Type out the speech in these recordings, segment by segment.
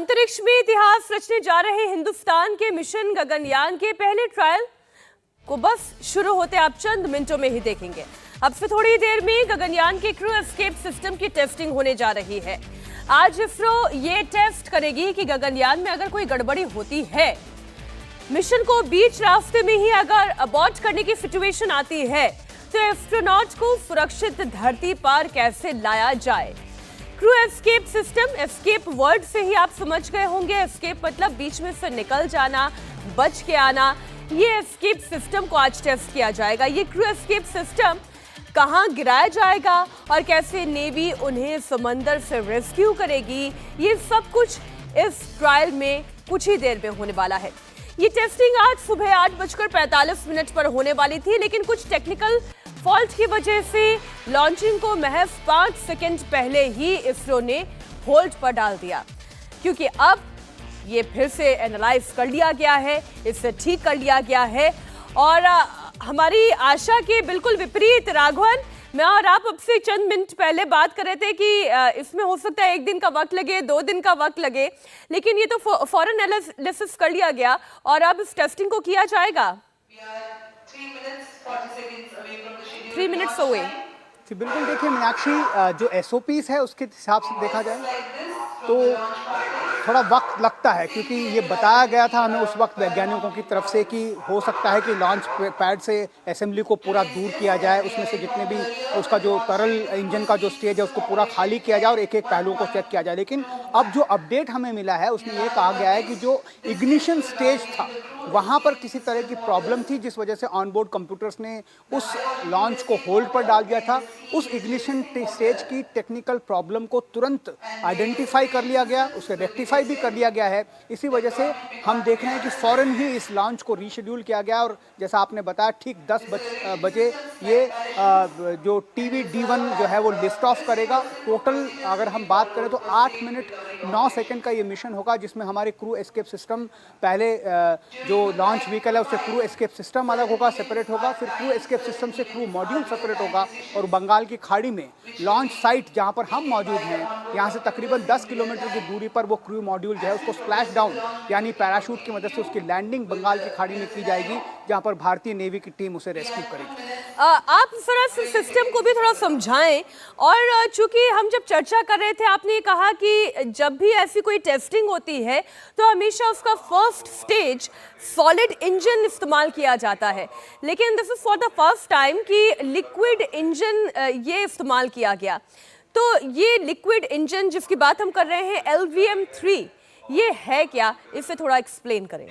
अंतरिक्ष में इतिहास रचने जा रहे हिंदुस्तान के मिशन गगनयान के पहले ट्रायल को बस शुरू होते आप चंद मिनटों में ही देखेंगे। अब से थोड़ी देर में गगनयान के क्रू एस्केप सिस्टम की टेस्टिंग होने जा रही है। आज इसरो ये टेस्ट करेगी कि गगनयान में अगर कोई गड़बड़ी होती है, मिशन को बीच रास्ते में ही अगर अबॉर्ट करने की सिचुएशन आती है, तो एस्ट्रोनॉट को सुरक्षित धरती पर कैसे लाया जाए। Crew escape system, escape word से ही आप समझ गए होंगे। एस्केप मतलब बीच में से निकल जाना, बच के आना। ये एस्केप सिस्टम को आज टेस्ट किया जाएगा। ये क्रू एस्केप सिस्टम कहां गिराया जाएगा और कैसे नेवी उन्हें समंदर से रेस्क्यू करेगी, ये सब कुछ इस ट्रायल में कुछ ही देर में होने वाला है। ये टेस्टिंग आज सुबह 8:45 पर होने वाली थी, लेकिन कुछ टेक्निकल फॉल्ट की वजह से लॉन्चिंग को महज 5 सेकंड पहले ही इसरो ने होल्ड पर डाल दिया, क्योंकि अब ये फिर से एनालाइज कर लिया गया है, इसे ठीक कर लिया गया है। और हमारी आशा के बिल्कुल विपरीत राघवन, मैं और आप अब से चंद मिनट पहले बात कर रहे थे कि इसमें हो सकता है 1 दिन का वक्त लगे, 2 दिन का वक्त लगे, लेकिन ये तो फौरन एनालिसिस कर लिया गया और अब इस टेस्टिंग को किया जाएगा। 3 मिनट्स अवे। बिल्कुल, देखिए मीनाक्षी, जो SOPs है उसके हिसाब से देखा जाए तो थोड़ा वक्त लगता है, क्योंकि ये बताया गया था हमें उस वक्त वैज्ञानिकों की तरफ से कि हो सकता है कि लॉन्च पैड से असेंबली को पूरा दूर किया जाए, उसमें से जितने भी उसका जो तरल इंजन का जो स्टेज है उसको पूरा खाली किया जाए और एक एक पहलुओं को चेक किया जाए। लेकिन अब जो अपडेट हमें मिला है उसमें ये कहा गया है कि जो इग्निशन स्टेज था वहाँ पर किसी तरह की प्रॉब्लम थी, जिस वजह से ऑनबोर्ड कंप्यूटर्स ने उस लॉन्च को होल्ड पर डाल दिया था। उस इग्निशन स्टेज की टेक्निकल प्रॉब्लम को तुरंत आइडेंटिफाई कर लिया गया, उसे रेक्टिफाई भी कर लिया गया है। इसी वजह से हम देख रहे हैं कि फौरन ही इस लॉन्च को रीशेड्यूल किया गया और जैसा आपने बताया ठीक 10 बजे ये जो TD-1 जो है वो लिफ्ट ऑफ करेगा। टोटल अगर हम बात करें तो 8 मिनट 9 सेकंड का ये मिशन होगा, जिसमें हमारे क्रू एस्केप सिस्टम, पहले जो लॉन्च व्हीकल है उससे क्रू एस्केप सिस्टम अलग होगा, सेपरेट होगा, फिर क्रू एस्केप सिस्टम से क्रू मॉड्यूल सेपरेट होगा और बंगाल की खाड़ी में लॉन्च साइट जहां पर हम मौजूद हैं, यहां से तकरीबन 10 किलोमीटर की दूरी पर वो क्रू मॉड्यूल जो है उसको स्प्लैश डाउन यानी पैराशूट की मदद से उसकी लैंडिंग बंगाल की खाड़ी में की जाएगी, जहां पर भारतीय नेवी की टीम उसे रेस्क्यू करेगी। आप जरा सिस्टम को भी थोड़ा समझाएं। और चूंकि हम जब चर्चा कर रहे थे, आपने कहा कि जब भी ऐसी कोई टेस्टिंग होती है तो हमेशा उसका फर्स्ट स्टेज सॉलिड इंजन इस्तेमाल किया जाता है, लेकिन this is for the first time कि लिक्विड इंजन ये इस्तेमाल किया गया। तो ये लिक्विड इंजन जिसकी बात हम कर रहे हैं LVM-3, ये है क्या, इसे थोड़ा एक्सप्लेन करें।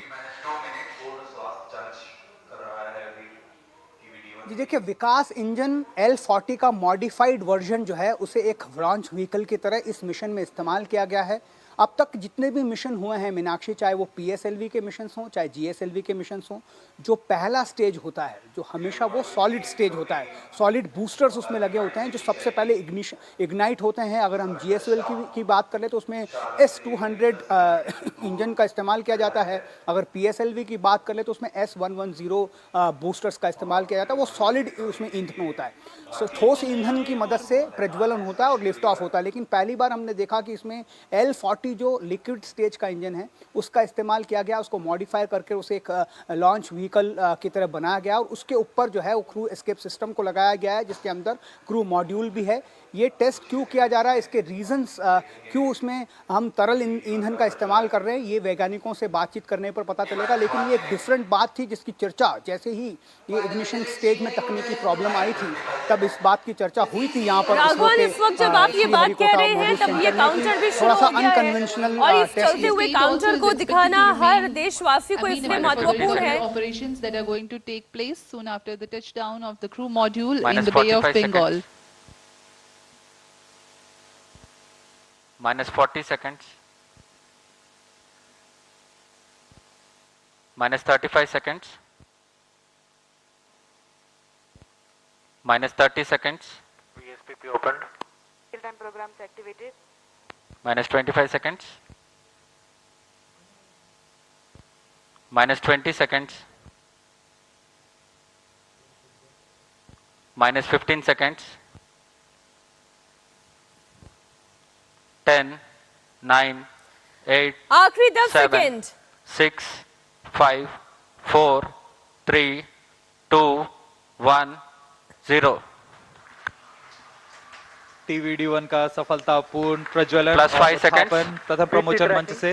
जी देखिए, विकास इंजन L40 का मॉडिफाइड वर्जन जो है उसे एक लॉन्च व्हीकल की तरह इस मिशन में इस्तेमाल किया गया है। अब तक जितने भी मिशन हुए हैं मीनाक्षी, चाहे वो PSLV के मिशंस हों चाहे GSLV के मिशंस हों, जो पहला स्टेज होता है जो हमेशा वो सॉलिड स्टेज होता है। सॉलिड बूस्टर्स उसमें लगे होते हैं जो सबसे पहले इग्नाइट होते हैं। अगर हम GSL की बात कर ले तो उसमें S200 इंजन का इस्तेमाल किया जाता है। अगर PSLV की बात कर ले तो उसमें S110 बूस्टर्स का इस्तेमाल किया जाता है। वो सॉलिड उसमें ईंधन होता है। ठोस ईंधन की मदद से प्रज्वलन होता है और लिफ्ट ऑफ होता है। लेकिन पहली बार हमने देखा कि इसमें L40 जो लिक्विड स्टेज का इंजन है उसका इस्तेमाल किया गया, उसको मॉडिफाई करके उसे एक लॉन्च व्हीकल की तरह बनाया गया और उसके ऊपर जो है वो क्रू एस्केप सिस्टम को लगाया गया है, जिसके अंदर क्रू मॉड्यूल भी है। ये टेस्ट क्यों किया जा रहा है, इसके रीजंस क्यों उसमें हम तरल ईंधन का इस्तेमाल कर रहे हैं, ये वैज्ञानिकों से बातचीत करने पर पता चलेगा। लेकिन ये एक डिफरेंट बात थी जिसकी चर्चा जैसे ही ये इग्निशन स्टेज में तकनीकी प्रॉब्लम आई थी तब इस बात की चर्चा हुई थी यहाँ पर। इस वक्त जब आप ये बात कह रहे हैं तब ये काउंटर भी शुरू हो गया है और इस चलते हुए काउंटर को दिखाना हर देशवासी को इसलिए महत्वपूर्ण है। Operations that are going to take place soon after the touchdown of the crew module in the Bay of Bengal. -40 seconds. -35 seconds. -30 seconds. VSPP opened. Real-time programs activated. -25 seconds. -20 seconds. -15 seconds. 10, 9, 8, आखिरी 10 7, second. 6, 5, 4, 3, 2, 1, 0. TVD1 का सफलतापूर्ण प्रज्वलन Plus और 5 seconds. उत्थापन प्रथम प्रमोचन मंच से।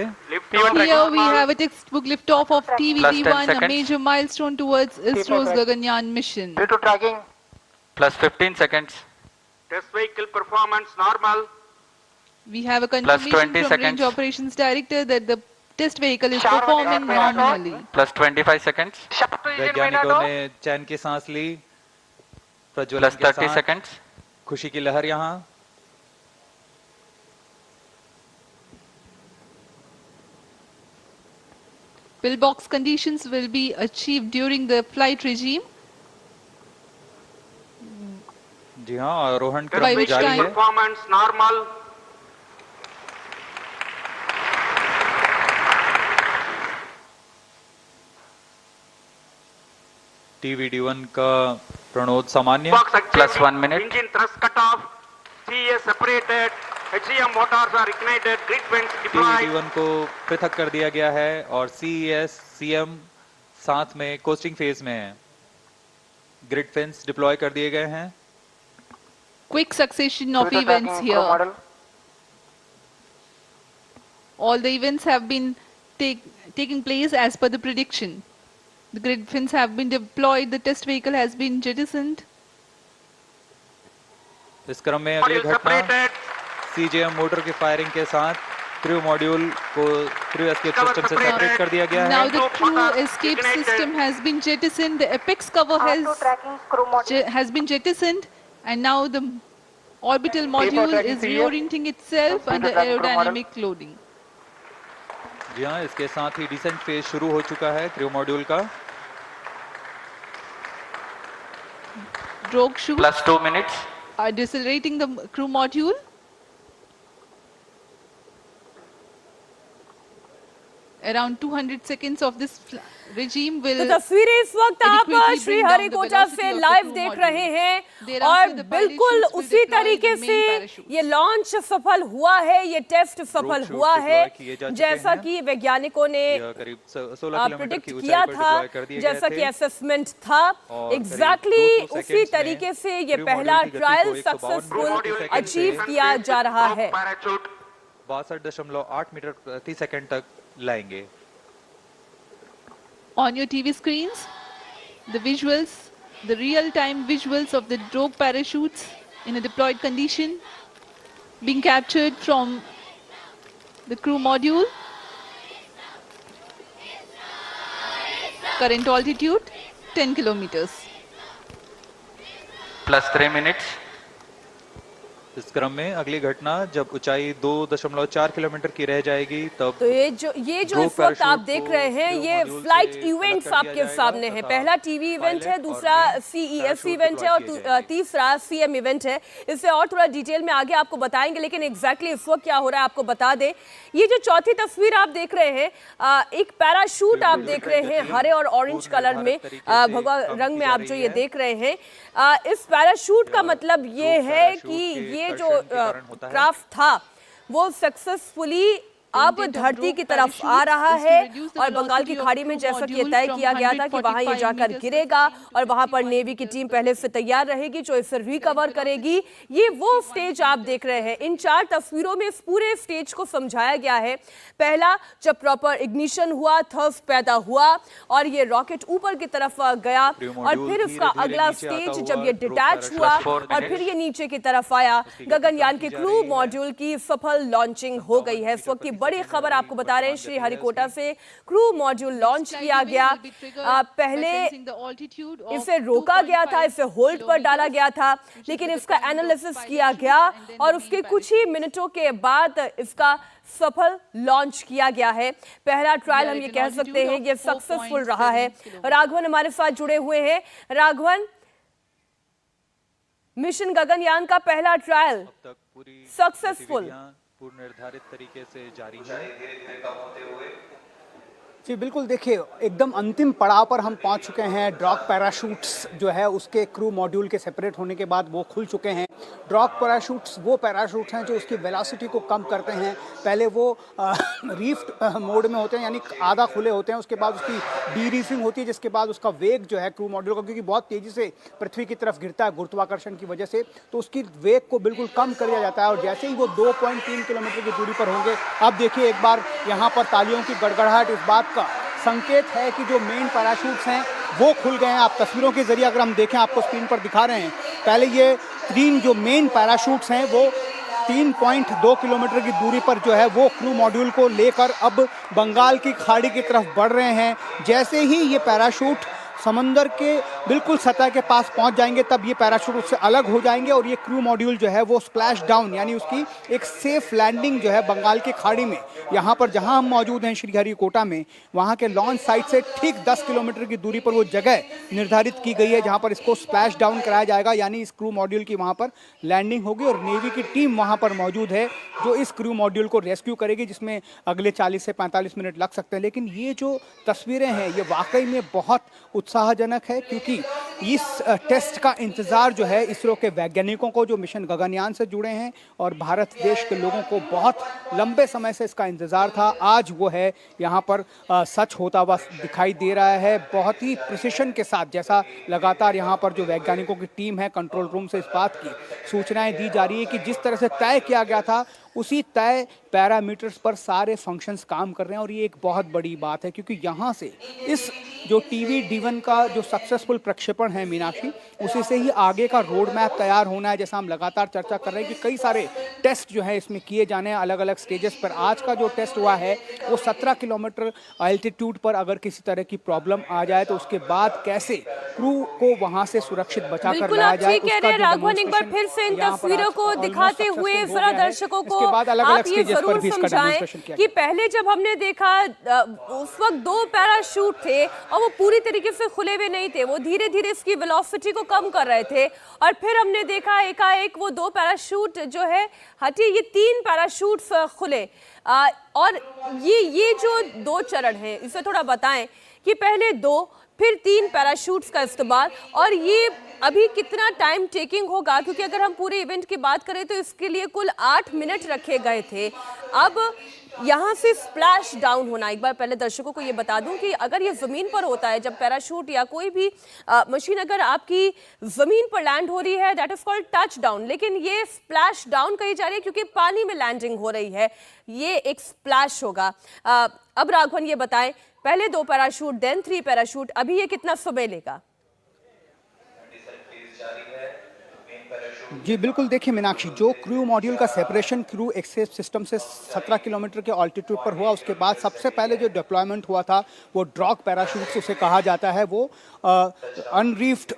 Here we have a textbook liftoff of Plus 10 TVD1, a seconds. major milestone towards ISRO's Gaganyaan mission. Due to tracking, Plus 15 seconds. test vehicle performance normal. We have a 20 confirmation from seconds. Range Operations Director that the test vehicle is Sharp performing and sharp. normally. Plus 25 seconds. Sharp to engine वैज्ञानिकों window. ने चैन की सांस ली, प्रज्वलन Plus के 30 साथ seconds. खुशी की लहर यहाँ। Pillbox conditions will be achieved during the flight regime, जी हाँ, आरोहण By क्रम which जारी time? है। Performance normal. TVD1 का प्रणोद सामान्य। Box achieved. Plus 1 minute. Engine thrust cut off. CES separated. HEM motors are ignited. Grid vents deployed. TVD1 को पृथक कर दिया गया है और CES, CM साथ में कोस्टिंग फेज में है। ग्रिड फेंस डिप्लॉय कर दिए गए हैं। quick succession of Due to events tracking, crew here. model. All the events have been taking place as per the prediction. The grid fins have been deployed, the test vehicle has been jettisoned. इस क्रम में अगली Module घटना separated. CJM motor की firing के साथ crew module को crew escape Cover system से separated. सेपरेट कर दिया गया Now है। the crew Motor escape ignited. system has been jettisoned, the apex cover has been jettisoned, and now the orbital module tracking is CES. reorienting itself under tracking crew model. aerodynamic loading. जी हाँ, इसके साथ ही decent phase शुरू हो चुका है crew module का। Drogue chutes Plus 2 minutes. are decelerating the crew module. Around 200 seconds of this regime will तो तस्वीरें इस वक्त आप adequately Shri bring down the Harikota velocity से of the लाइव crew देख module. रहे हैं Thereafter, और the बिल्कुल parachutes will उसी deploy तरीके the main से parachutes. ये लॉन्च सफल हुआ है, ये टेस्ट सफल chutes हुआ है, deploy किए जा चुके जैसा हैं। कि वैज्ञानिकों ने यह करीब 16 किलोमीटर प्रिडिक्ट की किया ऊंचाई पर था, डिप्लॉय कर दिए गए जैसा कि थे। असेसमेंट था। और करीब एग्जैक्टली 2 उसी सेकंड्स में तरीके से ये crew पहला module की गति ट्रायल को 152 सक्सेसफुल सेकंड अचीव से किया जा रहा है। Parachute. 62.8 मीटर प्रति सेकंड तक लाएंगे। On your TV screens, the visuals, the real-time visuals of the drogue parachutes in a deployed condition being captured from the crew module. Current altitude 10 kilometers. Plus 3 minutes. इस क्रम में अगली घटना जब ऊंचाई 2.4 किलोमीटर की रह जाएगी तब तो ये जो Drogue इस वक्त आप parachute देख को रहे हैं, crew ये module फ्लाइट से इवेंट्स अलग कर दिया आपके सामने जाएगा हैं। तथा पहला टीवी इवेंट है, pilot दूसरा और सीईएस parachute इवेंट है deploy किए और जाएंगे। तीसरा सीएम इवेंट है। इससे और थोड़ा डिटेल में आगे आपको बताएंगे, लेकिन एग्जैक्टली इस वक्त क्या हो रहा है आपको बता दें। ये जो चौथी तस्वीर आप देख रहे हैं, एक पैराशूट आप देख रहे हैं हरे और ऑरेंज कलर में, भगवा रंग में आप जो ये देख रहे हैं। इस पैराशूट का मतलब ये है कि ये जो क्राफ्ट था वो सक्सेसफुली अब धरती की तरफ आ रहा है और बंगाल की खाड़ी में जैसा कि तय किया गया था कि वहां ये जाकर गिरेगा और वहां पर नेवी की टीम पहले से तैयार रहेगी जो इसे रिकवर करेगी। ये वो स्टेज आप देख रहे हैं। इन 4 तस्वीरों में इस पूरे स्टेज को समझाया गया है। पहला जब प्रॉपर इग्निशन हुआ, थर्स्ट पैदा हुआ और ये रॉकेट ऊपर की तरफ गया और फिर इसका अगला स्टेज जब ये डिटैच हुआ और फिर ये नीचे की तरफ आया। गगनयान के क्रू मॉड्यूल की सफल लॉन्चिंग हो गई है। इस वक्त की बड़ी खबर आपको बता रहे हैं, श्री हरिकोटा से क्रू मॉड्यूल लॉन्च किया गया। पहले इसे रोका गया था, इसे होल्ड पर डाला गया था, लेकिन इसका एनालिसिस किया गया और उसके कुछ ही मिनटों के बाद इसका सफल लॉन्च किया गया है। पहला ट्रायल हम ये कह सकते हैं ये सक्सेसफुल रहा है। राघवन हमारे साथ जुड़े हुए हैं। राघवन, मिशन गगनयान का पहला ट्रायल अब तक पूरी सक्सेसफुल। पूर्ण निर्धारित तरीके से जारी है। जी बिल्कुल, देखिए एकदम अंतिम पड़ाव पर हम पहुंच चुके हैं। ड्रॉप पैराशूट्स जो है उसके क्रू मॉड्यूल के सेपरेट होने के बाद वो खुल चुके हैं। ड्रॉप पैराशूट्स वो पैराशूट्स हैं जो उसकी वेलोसिटी को कम करते हैं। पहले वो रीफ्ट मोड में होते हैं, यानी आधा खुले होते हैं, उसके बाद उसकी डीरीफिंग होती है, जिसके बाद उसका वेग जो है क्रू मॉड्यूल का, क्योंकि बहुत तेज़ी से पृथ्वी की तरफ गिरता है गुरुत्वाकर्षण की वजह से, तो उसकी वेग को बिल्कुल कम कर दिया जाता है। और जैसे ही वो 2.3 किलोमीटर की दूरी पर होंगे, अब देखिए एक बार यहाँ पर तालियों की गड़गड़ाहट इस बात का संकेत है कि जो मेन पैराशूट्स हैं वो खुल गए हैं। आप तस्वीरों के जरिए अगर हम देखें, आपको स्क्रीन पर दिखा रहे हैं, पहले ये 3 जो मेन पैराशूट्स हैं वो 3.2 किलोमीटर की दूरी पर जो है वो क्रू मॉड्यूल को लेकर अब बंगाल की खाड़ी की तरफ बढ़ रहे हैं। जैसे ही ये पैराशूट समंदर के बिल्कुल सतह के पास पहुंच जाएंगे, तब ये पैराशूट उससे अलग हो जाएंगे और ये क्रू मॉड्यूल जो है वो स्प्लैश डाउन, यानी उसकी एक सेफ लैंडिंग जो है बंगाल की खाड़ी में, यहाँ पर जहाँ हम मौजूद हैं श्रीहरिकोटा में, वहाँ के लॉन्च साइट से ठीक 10 किलोमीटर की दूरी पर वो जगह निर्धारित की गई है जहाँ पर इसको स्प्लैश डाउन कराया जाएगा, यानी इस क्रू मॉड्यूल की वहाँ पर लैंडिंग होगी। और नेवी की टीम वहाँ पर मौजूद है जो इस क्रू मॉड्यूल को रेस्क्यू करेगी, जिसमें अगले 40 से 45 मिनट लग सकते हैं। लेकिन ये जो तस्वीरें हैं ये वाकई में बहुत उत्साहजनक है, क्योंकि इस टेस्ट का इंतज़ार जो है इसरो के वैज्ञानिकों को जो मिशन गगनयान से जुड़े हैं और भारत देश के लोगों को बहुत लंबे समय से इसका इंतज़ार था, आज वो है यहाँ पर सच होता हुआ दिखाई दे रहा है। बहुत ही प्रिसिशन के साथ, जैसा लगातार यहाँ पर जो वैज्ञानिकों की टीम है कंट्रोल रूम से इस बात की सूचनाएं दी जा रही है कि जिस तरह से तय किया गया था उसी तय पैरामीटर्स पर सारे फंक्शंस काम कर रहे हैं। और ये एक बहुत बड़ी बात है, क्योंकि यहाँ से इस जो TVD-1 का जो सक्सेसफुल प्रक्षेपण है मीनाक्षी, उसी से ही आगे का रोड मैप तैयार होना है। जैसा हम लगातार चर्चा कर रहे हैं कि कई सारे टेस्ट जो है इसमें किए जाने हैं अलग अलग स्टेजेस पर। आज का जो टेस्ट हुआ है वो 17 किलोमीटर अल्टीट्यूड पर अगर किसी तरह की प्रॉब्लम आ जाए तो उसके बाद कैसे क्रू को वहाँ से सुरक्षित बचा कर लाया जाए। राघवन, एक बार फिर से इन तस्वीरों को दिखाते हुए जरा दर्शकों को आप ये जरूर समझाएं कि पहले जब हमने देखा उस वक्त 2 पैराशूट थे और वो पूरी तरीके से खुले हुए नहीं थे, वो धीरे धीरे इसकी वेलोसिटी को कम कर रहे थे। और फिर हमने देखा एकाएक वो 2 पैराशूट जो है हटे, ये 3 पैराशूट खुले। और ये जो 2 चरण हैं इसे थोड़ा बताएं कि पहले 2 फिर 3 पैराशूट्स का इस्तेमाल, और ये अभी कितना टाइम टेकिंग होगा, क्योंकि अगर हम पूरे इवेंट की बात करें तो इसके लिए कुल 8 मिनट रखे गए थे। अब यहाँ से स्प्लैश डाउन होना, एक बार पहले दर्शकों को ये बता दूं कि अगर ये ज़मीन पर होता है, जब पैराशूट या कोई भी मशीन अगर आपकी ज़मीन पर लैंड हो रही है, that is called touch down. लेकिन ये स्प्लैश डाउन कही जा रही है क्योंकि पानी में लैंडिंग हो रही है, ये एक स्प्लैश होगा। अब राघवन ये बताएं, पहले 2 पैराशूट देन 3 पैराशूट, अभी ये कितना समय लेगा? जी बिल्कुल, देखिए मीनाक्षी, जो क्रू मॉड्यूल का सेपरेशन क्रू एस्केप सिस्टम से 17 किलोमीटर के ऑल्टीट्यूड पर हुआ, उसके बाद सबसे पहले जो डिप्लॉयमेंट हुआ था वो ड्रॉप पैराशूट उसे कहा जाता है। वो अनरीफ्ड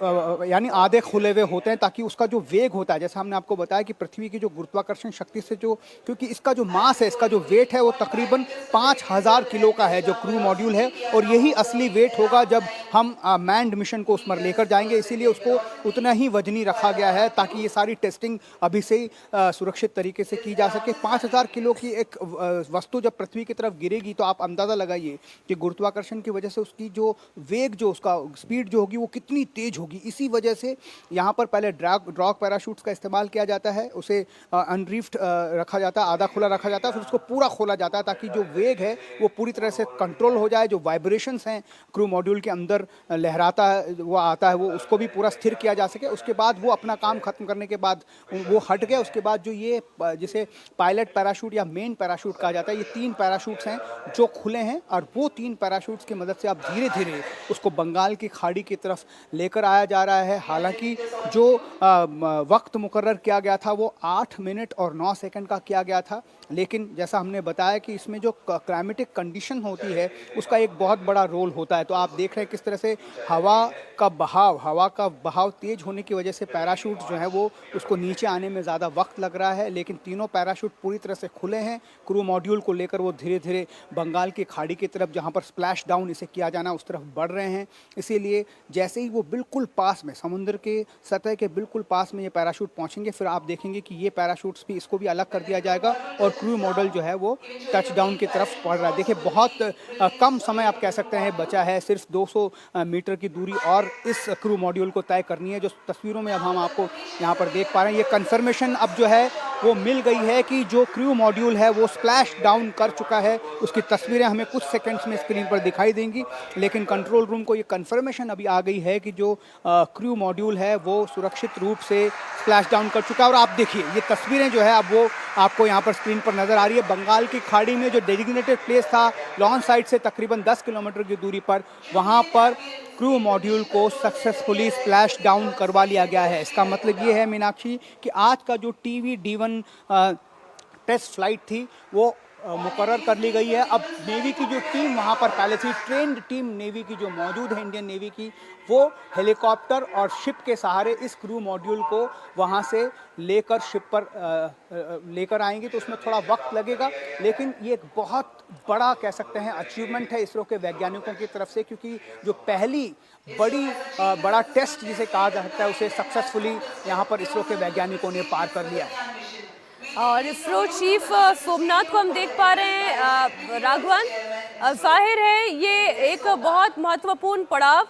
यानी आधे खुले हुए होते हैं, ताकि उसका जो वेग होता है, जैसा हमने आपको बताया कि पृथ्वी की जो गुरुत्वाकर्षण शक्ति से जो, क्योंकि इसका जो मास है, इसका जो वेट है वो तकरीबन 5000 किलो का है जो क्रू मॉड्यूल है, और यही असली वेट होगा जब हम मैन्ड मिशन को उसमें लेकर जाएंगे। इसीलिए उसको उतना ही वजनी रखा गया है ताकि ये सारी टेस्टिंग अभी से ही सुरक्षित तरीके से की जा सके। 5000 किलो की एक वस्तु जब पृथ्वी की तरफ गिरेगी तो आप अंदाज़ा लगाइए कि गुरुत्वाकर्षण की वजह से उसकी जो वेग, जो उसका स्पीड जो होगी वो कितनी तेज होगी। इसी वजह से यहाँ पर पहले ड्रॉप पैराशूट्स का इस्तेमाल किया जाता है, उसे अनरीफ्ड रखा जाता है, आधा खुला रखा जाता है, फिर उसको पूरा खोला जाता है ताकि जो वेग है वो पूरी तरह से कंट्रोल हो जाए। जो वाइब्रेशंस हैं क्रू मॉड्यूल के अंदर लहराता है, वो आता है, वो उसको भी पूरा स्थिर किया जा सके। उसके बाद वो अपना काम खत्म करने के बाद वो हट गया। उसके बाद जो ये जिसे पायलट पैराशूट या मेन पैराशूट कहा जाता है, ये 3 पैराशूट्स हैं जो खुले हैं, और वो 3 पैराशूट्स की मदद से अब धीरे धीरे उसको बंगाल की खाड़ी की तरफ लेकर आया जा रहा है। हालांकि जो वक्त मुकर्रर किया गया था वो 8 मिनट और 9 सेकंड का किया गया था, लेकिन जैसा हमने बताया कि इसमें जो क्लाइमेटिक कंडीशन होती है उसका एक बहुत बड़ा रोल होता है। तो आप देख रहे हैं किस तरह से हवा का बहाव तेज होने की वजह से पैराशूट जो है वो उसको नीचे आने में ज़्यादा वक्त लग रहा है, लेकिन तीनों पैराशूट पूरी तरह से खुले हैं। क्रू मॉड्यूल को लेकर वो धीरे धीरे बंगाल की खाड़ी की तरफ, जहाँ पर स्प्लैश डाउन इसे किया जाना, उस तरफ बढ़ रहे हैं। इसीलिए जैसे ही वो बिल्कुल पास में, समुद्र के सतह के बिल्कुल पास में ये पैराशूट पहुँचेंगे, फिर आप देखेंगे कि ये पैराशूट्स भी, इसको भी अलग कर दिया जाएगा और क्रू मॉडल जो है वो टच डाउन की तरफ बढ़ रहा है। देखिए बहुत कम समय आप कह सकते हैं बचा है, सिर्फ 200 मीटर की दूरी और इस क्रू मॉड्यूल को तय करनी है। जो तस्वीरों में अब हम आपको यहाँ पर देख पा रहे हैं, ये कंफर्मेशन अब जो है वो मिल गई है कि जो क्रू मॉड्यूल है वो स्प्लैश डाउन कर चुका है। उसकी तस्वीरें हमें कुछ सेकंड्स में स्क्रीन पर दिखाई देंगी, लेकिन कंट्रोल रूम को ये कंफर्मेशन अभी आ गई है कि जो क्रू मॉड्यूल है वो सुरक्षित रूप से स्प्लैश डाउन कर चुका है। और आप देखिए ये तस्वीरें जो है अब वो आपको यहाँ पर स्क्रीन पर नज़र आ रही है। बंगाल की खाड़ी में जो डेजिग्नेटेड प्लेस था लॉन्च साइट से तकरीबन 10 किलोमीटर की दूरी पर, वहाँ पर क्रू मॉड्यूल को सक्सेसफुली स्प्लैश डाउन करवा लिया गया है। इसका मतलब ये है मीनाक्षी कि आज का जो TV-D1 टेस्ट फ्लाइट थी वो मुकर्रर कर ली गई है। अब नेवी की जो टीम वहाँ पर पहले से ट्रेंड टीम नेवी की जो मौजूद है, इंडियन नेवी की, वो हेलीकॉप्टर और शिप के सहारे इस क्रू मॉड्यूल को वहाँ से लेकर शिप पर लेकर आएंगे। तो उसमें थोड़ा वक्त लगेगा, लेकिन ये एक बहुत बड़ा कह सकते हैं अचीवमेंट है इसरो के वैज्ञानिकों की तरफ से, क्योंकि जो पहली बड़ा टेस्ट जिसे कहा जा सकता है उसे सक्सेसफुली यहाँ पर इसरो के वैज्ञानिकों ने पार कर लिया है। और इसरो चीफ सोमनाथ को हम देख पा रहे हैं राघवन, जाहिर है ये एक बहुत महत्वपूर्ण पड़ाव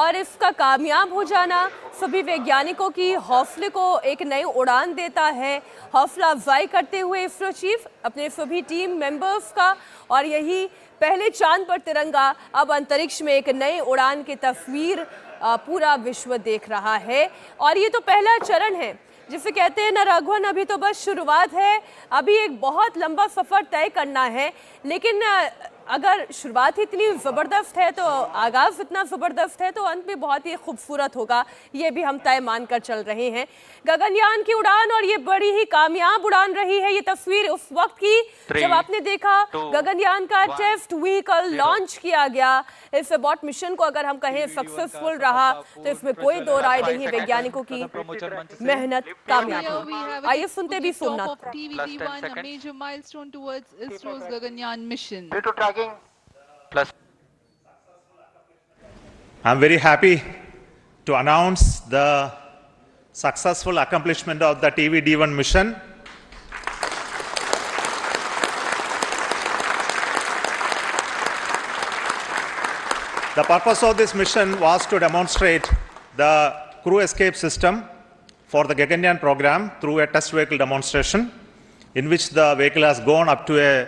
और इसका कामयाब हो जाना सभी वैज्ञानिकों की हौसले को एक नई उड़ान देता है। हौसला अफजाई करते हुए इसरो चीफ अपने सभी टीम मेंबर्स का, और यही पहले चांद पर तिरंगा अब अंतरिक्ष में एक नई उड़ान की तस्वीर पूरा विश्व देख रहा है। और ये तो पहला चरण है, जिसे कहते हैं ना राघवन, अभी तो बस शुरुआत है। अभी एक बहुत लंबा सफ़र तय करना है, लेकिन अगर शुरुआत ही इतनी ज़बरदस्त है तो आगाज़ इतना ज़बरदस्त है तो अंत भी बहुत ही खूबसूरत होगा, ये भी हम तय मानकर चल रहे हैं। गगनयान की उड़ान, और ये बड़ी ही कामयाब उड़ान रही है। ये तस्वीर उस वक्त की जब आपने देखा गगनयान का टेस्ट व्हीकल लॉन्च किया गया। इस अबॉट मिशन को अगर हम कहें सक्सेसफुल रहा तो इसमें कोई दो राय नहीं, वैज्ञानिकों की मेहनत कामयाब हुई। आइए सुनते भी सोमनाथ को। TV-D1, a major milestone towards ISRO's Gaganyaan mission. I'm very happy to announce the successful accomplishment of the TV-D1 mission. The purpose of this mission was to demonstrate the crew escape system for the Gaganyaan program through a test vehicle demonstration, in which the vehicle has gone up to a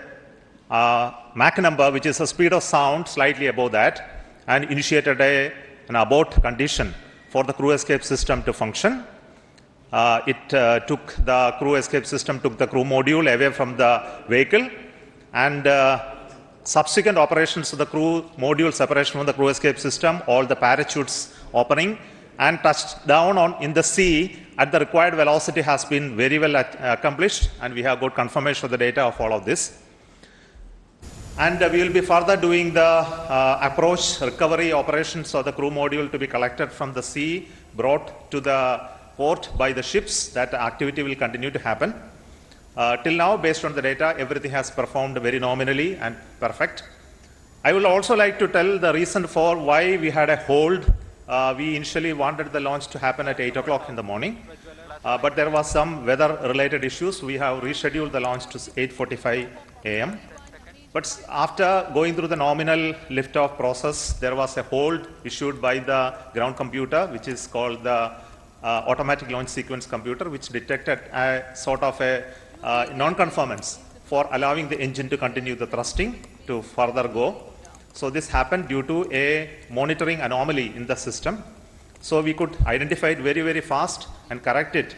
Mach number, which is a speed of sound slightly above that, and initiated an abort condition for the crew escape system to function. The crew escape system took the crew module away from the vehicle, and subsequent operations of the crew module separation from the crew escape system, all the parachutes opening, and touched down in the sea at the required velocity has been very well accomplished, and we have got confirmation of the data of all of this. And we will be further doing the approach recovery operations of the crew module to be collected from the sea, brought to the port by the ships. That activity will continue to happen. Till now, based on the data, everything has performed very nominally and perfect. I would also like to tell the reason for why we had a hold. We initially wanted the launch to happen at 8 o'clock in the morning, but there was some weather-related issues. We have rescheduled the launch to 8:45 a.m. But after going through the nominal liftoff process, there was a hold issued by the ground computer, which is called the automatic launch sequence computer, which detected a sort of a non-conformance for allowing the engine to continue the thrusting to further go. So this happened due to a monitoring anomaly in the system. So we could identify it very, very fast and correct it.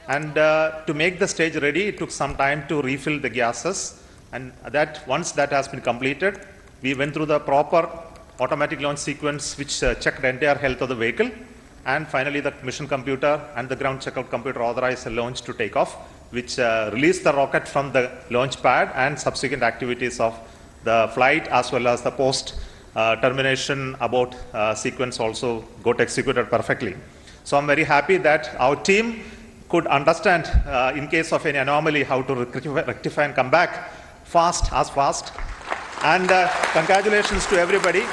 And to make the stage ready, it took some time to refill the gases. And that once that has been completed, we went through the proper automatic launch sequence, which checked the entire health of the vehicle. And finally, the mission computer and the ground checkout computer authorized the launch to take off, which released the rocket from the launch pad and subsequent activities of the flight as well as the post termination abort sequence also got executed perfectly. So I'm very happy that our team could understand in case of any anomaly how to rectify and come back fast. And congratulations to everybody.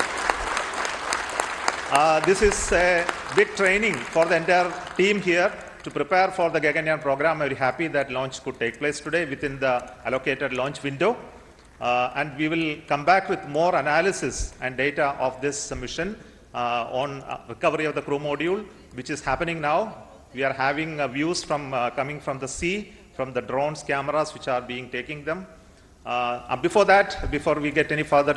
This is a big training for the entire team here to prepare for the Gaganyaan program. I'm very happy that launch could take place today within the allocated launch window. And we will come back with more analysis and data of this mission on recovery of the crew module, which is happening now. We are having views from coming from the sea, from the drones, cameras which are being taking them. Before we get any further